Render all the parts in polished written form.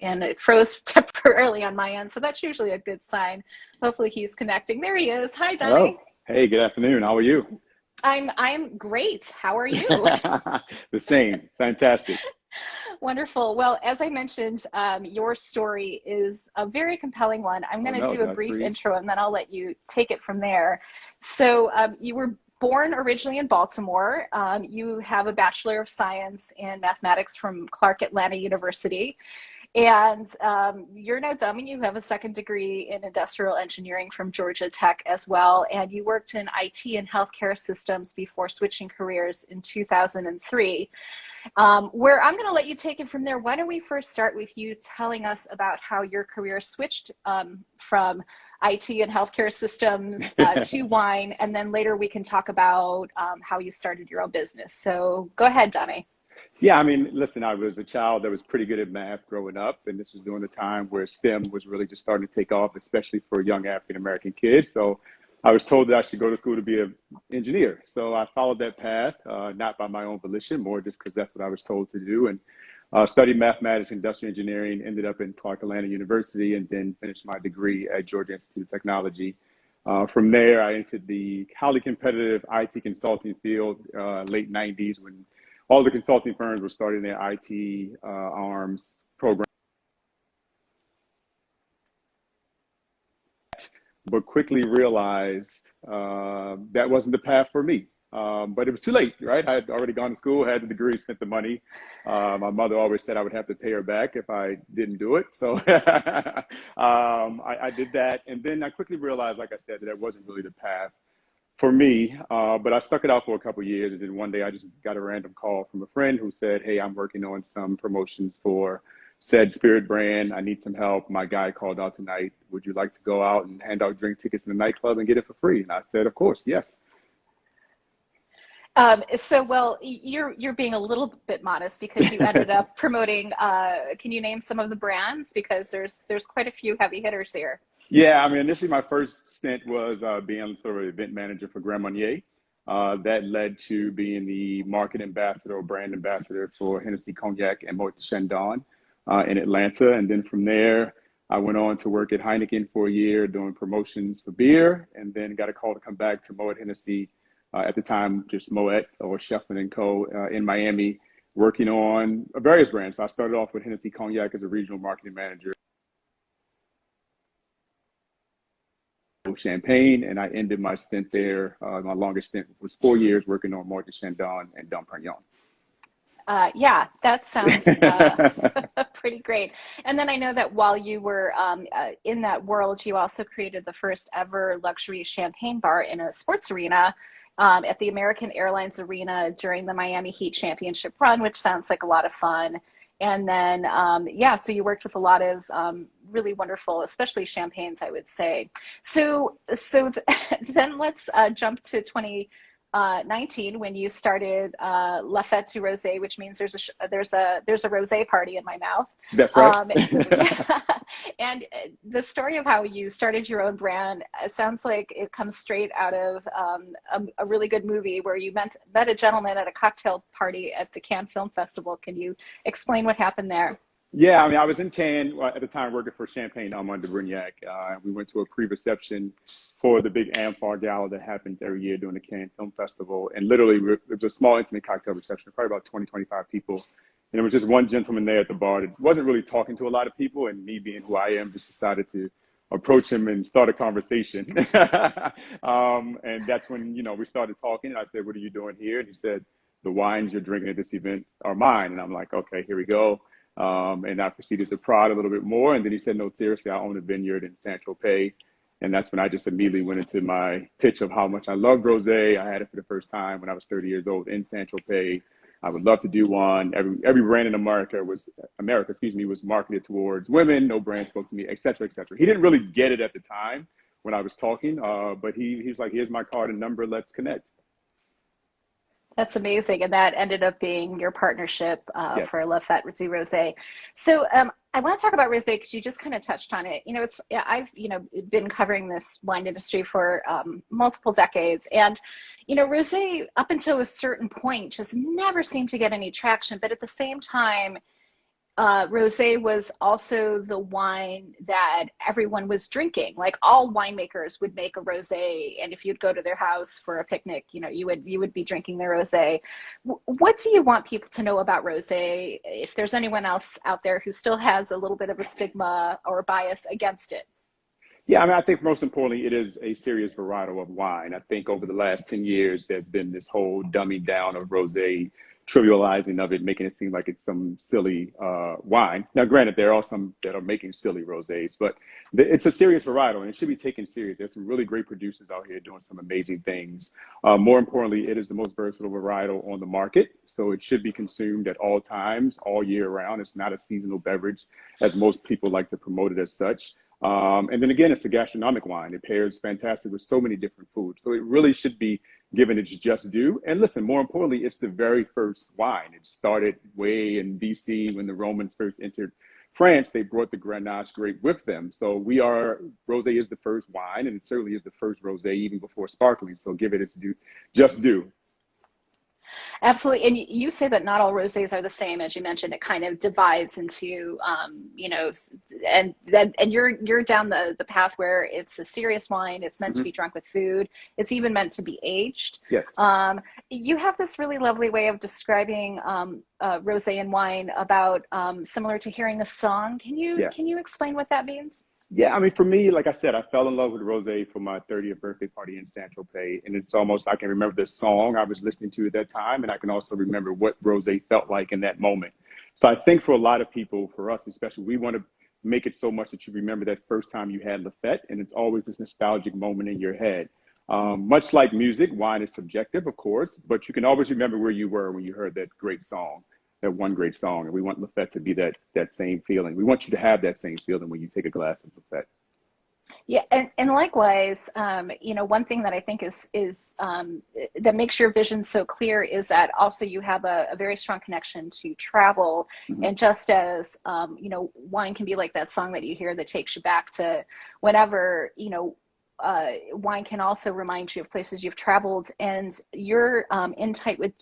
and it froze temporarily on my end. So that's usually a good sign. Hopefully he's connecting. There he is. Hi, Hello. Donnie. Hey, good afternoon. How are you? I'm great. How are you? The same. Fantastic. Wonderful. Well, as I mentioned, your story is a very compelling one. I'm Oh going to no, do a did I brief freeze? intro and then I'll let you take it from there. So, you were born originally in Baltimore. You have a Bachelor of Science in Mathematics from Clark Atlanta University. And you're no dummy. You have a second degree in industrial engineering from Georgia Tech as well. And you worked in IT and healthcare systems before switching careers in 2003. Where I'm going to let you take it from there. Why don't we first start with you telling us about how your career switched from IT and healthcare systems to wine, and then later we can talk about how you started your own business. So go ahead, Donnie. Yeah, I mean, listen, I was a child that was pretty good at math growing up, and this was during the time where STEM was really just starting to take off, especially for young African American kids. So I was told that I should go to school to be an engineer. So I followed that path, not by my own volition, more just because that's what I was told to do. And studied mathematics, industrial engineering, ended up in Clark Atlanta University, and then finished my degree at Georgia Institute of Technology. From there, I entered the highly competitive IT consulting field, late 90s, when all the consulting firms were starting their IT arms program, but quickly realized that wasn't the path for me. But it was too late, right? I had already gone to school, had the degree, spent the money. My mother always said I would have to pay her back if I didn't do it. So I did that. And then I quickly realized, like I said, that wasn't really the path for me, but I stuck it out for a couple of years. And then one day I just got a random call from a friend who said, "Hey, I'm working on some promotions for said spirit brand. I need some help. My guy called out tonight. Would you like to go out and hand out drink tickets in the nightclub and get it for free?" And I said, "Of course, yes." Well, you're being a little bit modest because you ended up promoting. Can you name some of the brands, because there's quite a few heavy hitters here. Yeah, I mean, initially my first stint was being sort of an event manager for Grand Marnier. That led to being the market ambassador or brand ambassador for Hennessy Cognac and Moet Chandon in Atlanta. And then from there, I went on to work at Heineken for a year doing promotions for beer, and then got a call to come back to Moet Hennessy, at the time just Moet or Shefflin and Co. In Miami, working on various brands. So I started off with Hennessy Cognac as a regional marketing manager, Champagne, and I ended my stint there. My longest stint was 4 years working on Moet Chandon and Dom Perignon. Yeah, that sounds pretty great. And then I know that while you were in that world, you also created the first ever luxury champagne bar in a sports arena, at the American Airlines Arena during the Miami Heat Championship run, which sounds like a lot of fun. And then, yeah, so you worked with a lot of really wonderful, especially champagnes, I would say. Then let's jump to 2019 when you started La Fête du Rosé, which means there's a rosé party in my mouth. That's right. Yeah. And the story of how you started your own brand, it sounds like it comes straight out of a really good movie where you met a gentleman at a cocktail party at the Cannes Film Festival. Can you explain what happened there? Yeah, I mean, I was in Cannes at the time working for Champagne Armand de Brignac. We went to a pre-reception for the big Amphar Gala that happens every year during the Cannes Film Festival. And literally, it was a small, intimate cocktail reception, probably about 20, 25 people. And there was just one gentleman there at the bar that wasn't really talking to a lot of people. And me being who I am, just decided to approach him and start a conversation. And that's when, we started talking. And I said, "What are you doing here?" And he said, "The wines you're drinking at this event are mine." And I'm like, "Okay, here we go." And I proceeded to prod a little bit more. And then he said, "No, seriously, I own a vineyard in Saint-Tropez." And that's when I just immediately went into my pitch of how much I loved rosé. I had it for the first time when I was 30 years old in Saint-Tropez. I would love to do one. Every brand in America, was marketed towards women. No brand spoke to me, et cetera, et cetera. He didn't really get it at the time when I was talking, but he was like, "Here's my card and number. Let's connect." That's amazing. And that ended up being your partnership for Yes. La Fête du Rosé. So I want to talk about rosé because you just kind of touched on it. I've been covering this wine industry for multiple decades, and rosé up until a certain point just never seemed to get any traction. But at the same time, rosé was also the wine that everyone was drinking. Like all winemakers would make a rosé, and if you'd go to their house for a picnic, you would be drinking their rosé. What do you want people to know about rosé? If there's anyone else out there who still has a little bit of a stigma or a bias against it. Yeah, I mean, I think most importantly, it is a serious varietal of wine. I think over the last 10 years, there's been this whole dumbing down of rosé, trivializing of it, making it seem like it's some silly wine. Now, granted, there are some that are making silly rosés, but it's a serious varietal and it should be taken serious. There's some really great producers out here doing some amazing things. More importantly, it is the most versatile varietal on the market, so it should be consumed at all times, all year round. It's not a seasonal beverage, as most people like to promote it as such. And then again, it's a gastronomic wine. It pairs fantastic with so many different foods. So it really should be given its just due. And listen, more importantly, it's the very first wine. It started way in BC when the Romans first entered France. They brought the Grenache grape with them. So rosé is the first wine, and it certainly is the first rosé even before sparkling. So give it its due, just due. Absolutely. And you say that not all rosés are the same. As you mentioned, it kind of divides into, and you're down the path where it's a serious wine. It's meant to Hmm. be drunk with food. It's even meant to be aged. Yes. You have this really lovely way of describing rosé and wine about similar to hearing a song. Can you Yeah. can you explain what that means? Yeah, I mean, for me, like I said, I fell in love with rosé for my 30th birthday party in San Tropez, and it's almost I can remember the song I was listening to at that time, and I can also remember what rosé felt like in that moment. So I think for a lot of people, for us especially, we want to make it so much that you remember that first time you had Lafette, and it's always this nostalgic moment in your head. Much like music, wine is subjective, of course, but you can always remember where you were when you heard that great song, that one great song. And we want Lafette to be that same feeling. We want you to have that same feeling when you take a glass of Lafette. Yeah, and likewise, one thing that I think is that makes your vision so clear is that also you have a very strong connection to travel, Mhm. and just as wine can be like that song that you hear that takes you back to whenever wine can also remind you of places you've traveled, and you're in tight with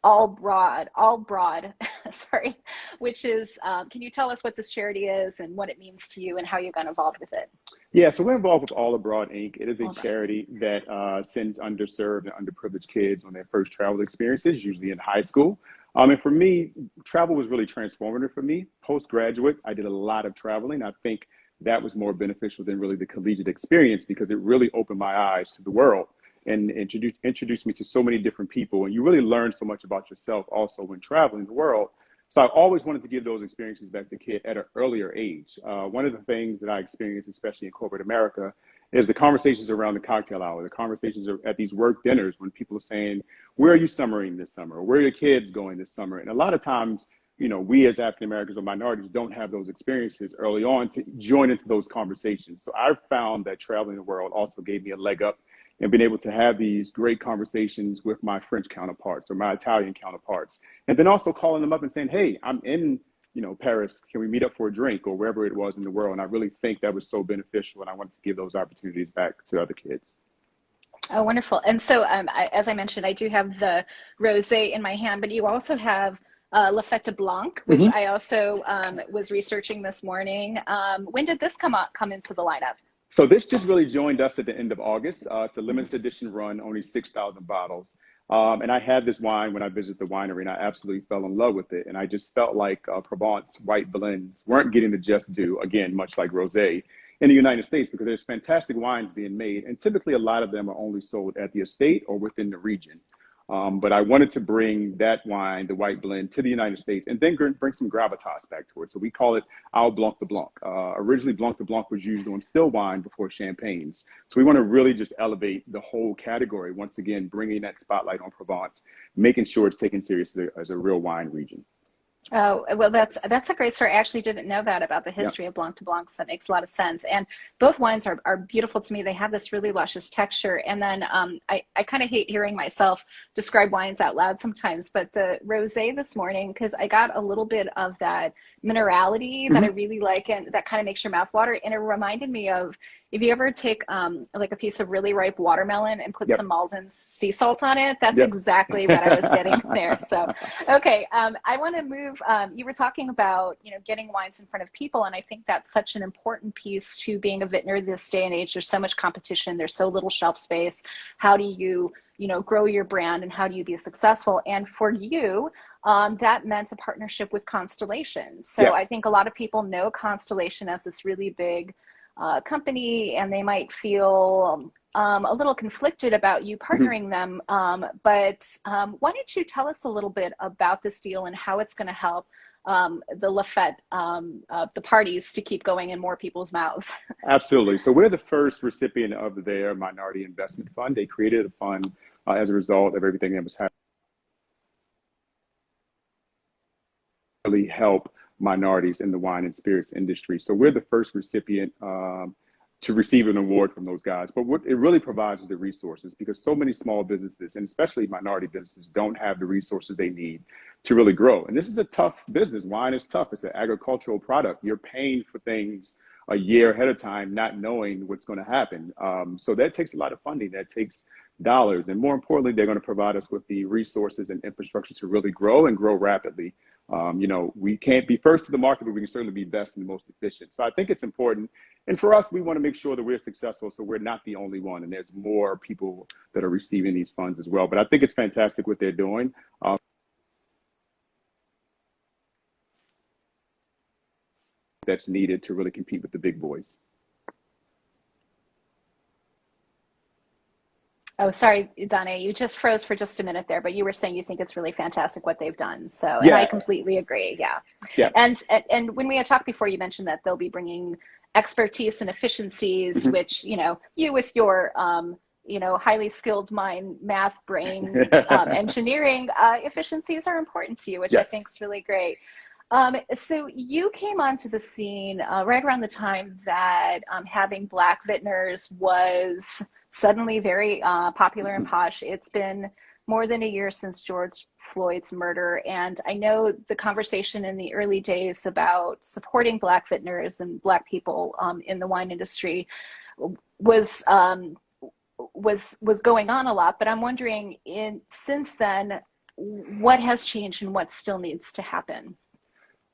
all broad, sorry, which is, can you tell us what this charity is and what it means to you and how you got involved with it? Yeah, so we're involved with All Abroad Inc. It is a All broad. charity that sends underserved and underprivileged kids on their first travel experiences, usually in high school. And for me, travel was really transformative for me. Postgraduate, I did a lot of traveling. I think that was more beneficial than really the collegiate experience because it really opened my eyes to the world and introduced me to so many different people. And you really learn so much about yourself also when traveling the world. So I always wanted to give those experiences back to kids at an earlier age. One of the things that I experienced, especially in corporate America, is the conversations around the cocktail hour, the conversations at these work dinners when people are saying, where are you summering this summer? Where are your kids going this summer? And a lot of times, we as African Americans or minorities don't have those experiences early on to join into those conversations. So I found that traveling the world also gave me a leg up and being able to have these great conversations with my French counterparts or my Italian counterparts. And then also calling them up and saying, hey, I'm in, Paris. Can we meet up for a drink or wherever it was in the world? And I really think that was so beneficial. And I wanted to give those opportunities back to other kids. Oh, wonderful. And so, as I mentioned, I do have the rosé in my hand, but you also have La Fête Blanc, which Mm-hmm. I also was researching this morning. When did this come into the lineup? So this just really joined us at the end of August. It's a limited edition run, only 6,000 bottles. And I had this wine when I visited the winery, and I absolutely fell in love with it. And I just felt like Provence white blends weren't getting the just due, again, much like rosé in the United States, because there's fantastic wines being made. And typically a lot of them are only sold at the estate or within the region. But I wanted to bring that wine, the white blend, to the United States and then bring some gravitas back to it. So we call it our Blanc de Blanc. Originally, Blanc de Blanc was used on still wine before champagnes. So we want to really just elevate the whole category, once again, bringing that spotlight on Provence, making sure it's taken seriously as a real wine region. Oh, well, that's a great story. I actually didn't know that about the Yeah. history of Blanc de Blancs. That makes a lot of sense. And both wines are beautiful to me. They have this really luscious texture. And then I kind of hate hearing myself describe wines out loud sometimes, but the rosé this morning, because I got a little bit of that minerality that I Hmm. really like, and that kind of makes your mouth water. And it reminded me of, if you ever take like a piece of really ripe watermelon and put some Yep. Malden sea salt on it, that's Yep. exactly what I was getting there. So, okay, I want to move. You were talking about, getting wines in front of people, and I think that's such an important piece to being a vintner this day and age. There's so much competition. There's so little shelf space. How do you, grow your brand, and how do you be successful? And for you, that meant a partnership with Constellation. So Yeah. I think a lot of people know Constellation as this really big company, and they might feel a little conflicted about you Mhm. partnering them. But why don't you tell us a little bit about this deal and how it's going to help the Lafette, the parties to keep going in more people's mouths? Absolutely. So we're the first recipient of their minority investment fund. They created a fund as a result of everything that was happening, to really help minorities in the wine and spirits industry. So we're the first recipient to receive an award from those guys. But what it really provides is the resources, because so many small businesses, and especially minority businesses, don't have the resources they need to really grow. And this is a tough business. Wine is tough. It's an agricultural product. You're paying for things a year ahead of time, not knowing what's going to happen. So that takes a lot of funding. That takes dollars. And more importantly, they're going to provide us with the resources and infrastructure to really grow and grow rapidly. We can't be first to the market, but we can certainly be best and most efficient. So I think it's important. And for us, we want to make sure that we're successful, so we're not the only one. And there's more people that are receiving these funds as well. But I think it's fantastic what they're doing. That's needed to really compete with the big boys. Oh, sorry, Donna, you just froze for just a minute there, but you were saying you think it's really fantastic what they've done. So, and I Yeah, completely agree. Yeah. yeah. And when we had talked before, you mentioned that they'll be bringing expertise and efficiencies, Mhm. which, you with your, highly skilled mind, math, brain, engineering efficiencies are important to you, which I Yes. think is really great. So you came onto the scene right around the time that having Black vintners was suddenly very popular and Mhm. posh. It's been more than a year since George Floyd's murder, and I know the conversation in the early days about supporting Black vintners and Black people in the wine industry was was going on a lot. But I'm wondering, in since then, what has changed and what still needs to happen?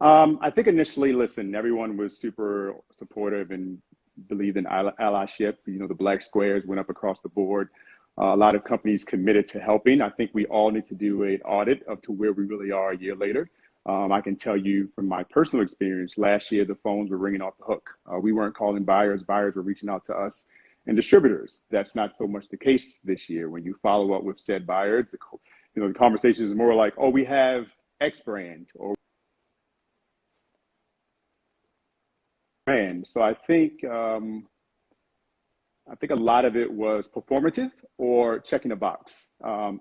I think initially, listen, everyone was super supportive and believed in allyship. The black squares went up across the board. A lot of companies committed to helping. I think we all need to do an audit of to where we really are a year later. I can tell you from my personal experience, last year the phones were ringing off the hook. We weren't calling buyers; buyers were reaching out to us and distributors. That's not so much the case this year. When you follow up with said buyers, the conversation is more like, "Oh, we have X brand," or brand. So I think a lot of it was performative or checking a box.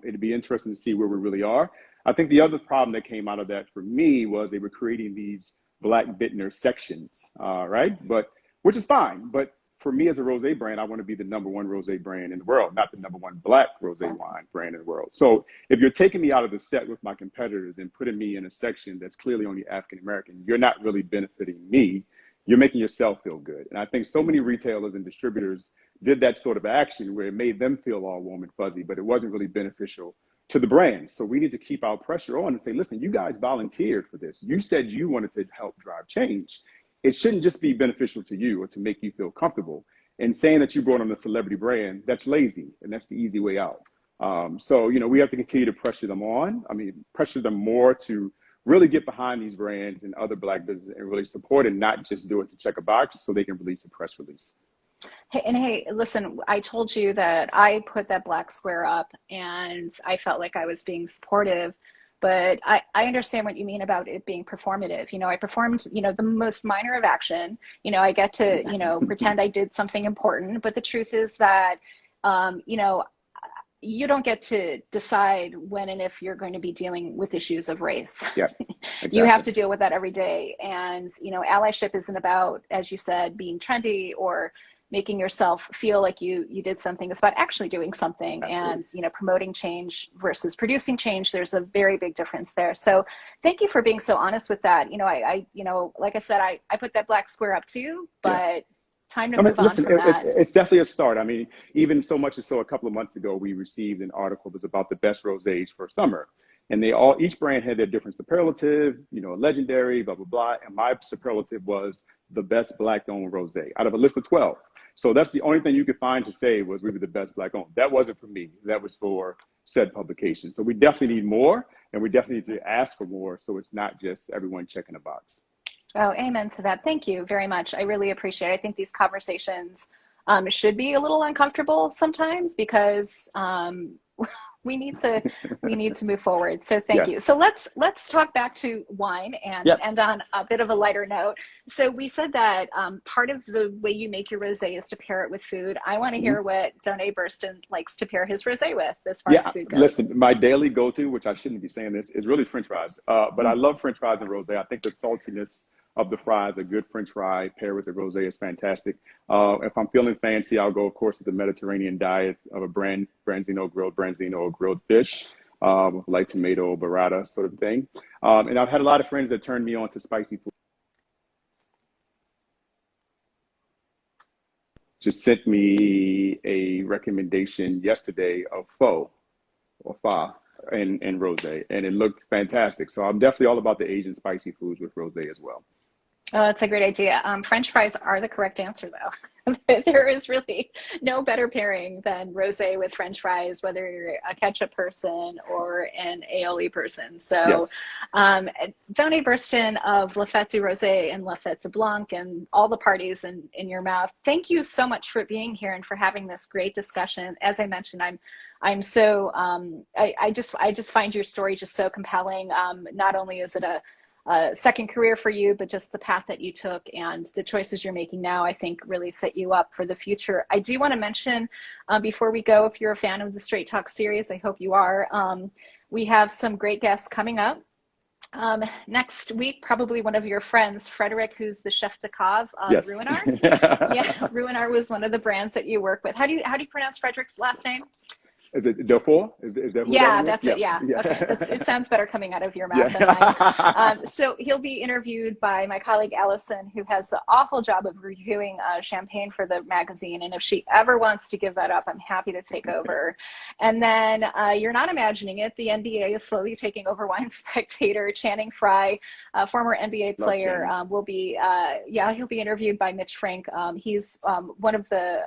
It'd be interesting to see where we really are. I think the other problem that came out of that for me was they were creating these Black vintner sections, right? But which is fine. But for me as a rosé brand, I want to be the number one rosé brand in the world, not the number one Black rosé wine brand in the world. So if you're taking me out of the set with my competitors and putting me in a section that's clearly only African American, you're not really benefiting me. You're making yourself feel good. And I think so many retailers and distributors did that sort of action where it made them feel all warm and fuzzy, but it wasn't really beneficial to the brand. So we need to keep our pressure on and say, listen, you guys volunteered for this. You said you wanted to help drive change. It shouldn't just be beneficial to you or to make you feel comfortable. And saying that you brought on a celebrity brand, that's lazy and that's the easy way out. So we have to continue to pressure them on. I mean, pressure them more to really get behind these brands and other Black businesses and really support and not just do it to check a box so they can release a press release. Hey, and hey, listen, I told you that I put that black square up and I felt like I was being supportive, but I understand what you mean about it being performative. I performed, the most minor of action. I get to, pretend I did something important, but the truth is that, you don't get to decide when and if you're going to be dealing with issues of race. Yeah, You have exactly. to deal with that every day. And, allyship isn't about, as you said, being trendy or making yourself feel like you did something. It's about actually doing something, Absolutely. and promoting change versus producing change. There's a very big difference there. So thank you for being so honest with that. Like I said, I put that black square up too, Yeah. but time to I mean, move on listen, from that. it's definitely a start. I mean, even so much as so a couple of months ago, we received an article that was about the best rosés for summer. And each brand had their different superlative, legendary, blah, blah, blah. And my superlative was the best black owned rosé out of a list of 12. So that's the only thing you could find to say was we were the best black owned. That wasn't for me. That was for said publication. So we definitely need more, and we definitely need to ask for more. So it's not just everyone checking a box. Oh, amen to that. Thank you very much. I really appreciate it. I think these conversations should be a little uncomfortable sometimes because we need to we need to move forward. So thank you. Yes. So let's talk back to wine and Yep. end on a bit of a lighter note. So we said that part of the way you make your rosé is to pair it with food. I want to Mhm. hear what Doné Burston likes to pair his rosé with as far as Yeah, food goes. listen, my daily go-to, which I shouldn't be saying this, is really French fries. But I love French fries and rosé. I think the saltiness of the fries, a good French fry paired with the rosé is fantastic. If I'm feeling fancy, I'll go, of course, with the Mediterranean diet of a branzino or grilled fish, like tomato burrata sort of thing. And I've had a lot of friends that turned me on to spicy food. Just sent me a recommendation yesterday of pho and rosé, and it looked fantastic. So I'm definitely all about the Asian spicy foods with rosé as well. Oh, that's a great idea. French fries are the correct answer, though. There is really no better pairing than rosé with French fries, whether you're a ketchup person or an aioli person. So, Yes, um, Donnie Burston of La Fête du Rosé and La Fête du Blanc and all the parties in your mouth. Thank you so much for being here and for having this great discussion. As I mentioned, I'm so I just find your story just so compelling. Not only is it a second career for you, but just the path that you took and the choices you're making now, I think really set you up for the future. I do want to mention before we go, if you're a fan of the Straight Talk series, I hope you are. We have some great guests coming up. Next week, probably one of your friends, Frederick, who's the chef de cave of yes. Ruinart. Yeah, Ruinart was one of the brands that you work with. How do you pronounce Frederick's last name? Is it Dufour? Is that who that Yeah, one is? that's it. Yep. Yeah. Okay. It sounds better coming out of your mouth than mine. Yeah. So he'll be interviewed by my colleague Allison, who has the awful job of reviewing champagne for the magazine. And if she ever wants to give that up, I'm happy to take over. And then you're not imagining it. The NBA is slowly taking over Wine Spectator. Channing Frye, former NBA Love player, Channing. will be, yeah, he'll be interviewed by Mitch Frank. He's one of the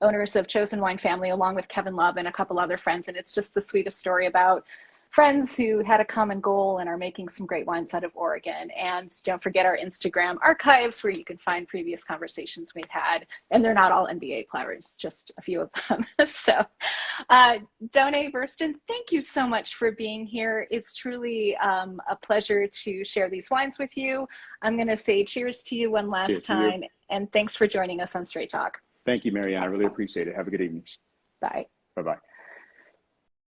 owners of Chosen Wine Family, along with Kevin Love and a couple other friends. And it's just the sweetest story about friends who had a common goal and are making some great wines out of Oregon. And don't forget our Instagram archives where you can find previous conversations we've had. And they're not all NBA players, just a few of them. So, Doné Burston, thank you so much for being here. It's truly a pleasure to share these wines with you. I'm going to say cheers to you one last Cheers to you. time. And thanks for joining us on Straight Talk. Thank you, Marianne. I really appreciate it. Have a good evening. Bye. Bye bye.